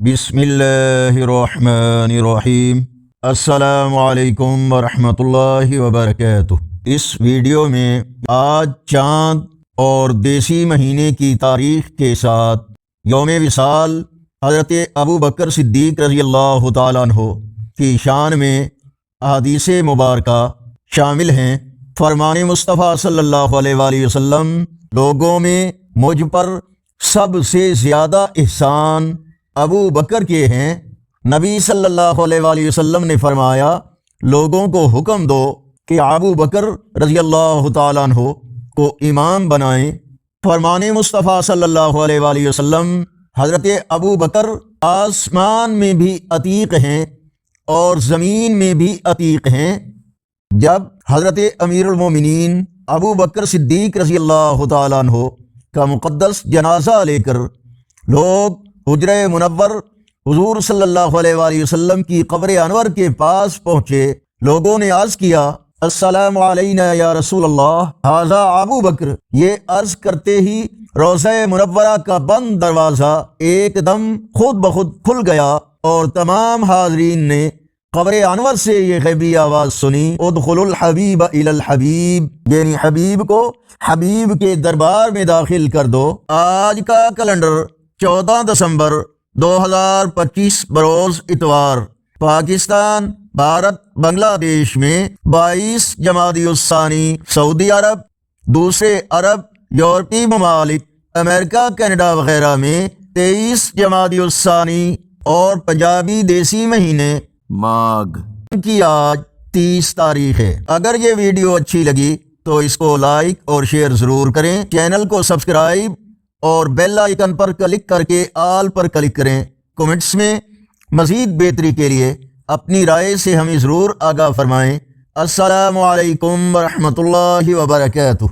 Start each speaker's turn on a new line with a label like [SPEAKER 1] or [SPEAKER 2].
[SPEAKER 1] बिस्मिल्लाहिर्रहमानिर्रहीम। अस्सलामु अलैकुम वरहमतुल्लाहि वबरकातुह। इस वीडियो में आज चाँद और देसी महीने की तारीख़ के साथ यौम विसाल हज़रत अबू बकर सिद्दीक़ रज़ी अल्लाह तआला अन्हु की शान में अहादीस मुबारका शामिल हैं। फरमान मुस्तफ़ा सल्लल्लाहु अलैहि वसल्लम, लोगों में मुझ पर सबसे ज़्यादा एहसान अबू बकर के हैं। नबी सल्लल्लाहु अलैहि वसल्लम ने फरमाया, लोगों को हुक्म दो कि अबू बकर रज़ी अल्लाह तआला अन्हु को इमाम बनाएं। फरमान मुस्तफ़ा सल्लल्लाहु अलैहि वसल्लम, हज़रत अबू बकर आसमान में भी अतीक हैं और ज़मीन में भी अतीक हैं। जब हज़रत अमीरुल मोमिनीन अबू बकर सिद्दीक़ रज़ी अल्लाह तआला अन्हु का मुक़द्दस जनाज़ा लेकर लोग हुज्रे मुनव्वर हुज़ूर सल्लल्लाहु अलैहि वसल्लम की क़ब्र अनवर के पास पहुँचे। लोगों ने अर्ज़ किया, अस्सलामु अलैना या रसूल अल्लाह, हाज़ा अबू बकर। ये अर्ज़ करते ही रोज़ा मुनव्वरा का बंद दरवाज़ा एकदम खुद ब खुद खुल गया और तमाम हाज़रीन ने क़ब्र अनवर से ये गैबी आवाज़ सुनी, उदखुलुल हबीब इलल हबीब, यानी हबीब को हबीब के दरबार में दाखिल कर दो। आज का कैलेंडर 14 दिसंबर 2025 बरोज़ इतवार, पाकिस्तान, भारत, बांग्लादेश में 22 जमादी-उस-सानी, सऊदी अरब, दूसरे अरब यूरोपीय ममालिक, अमेरिका, कनाडा वगैरह में 23 जमादी-उस-सानी और पंजाबी देसी महीने माघ की आज 30 तारीख है। अगर ये वीडियो अच्छी लगी तो इसको लाइक और शेयर ज़रूर करें। चैनल को सब्सक्राइब और बेल आइकन पर क्लिक करके आल पर क्लिक करें। कमेंट्स में मज़ीद बेहतरी के लिए अपनी राय से हमें ज़रूर आगाह फरमाएँ। अस्सलामु अलैकुम वरहमतुल्लाहि वबरकातुह।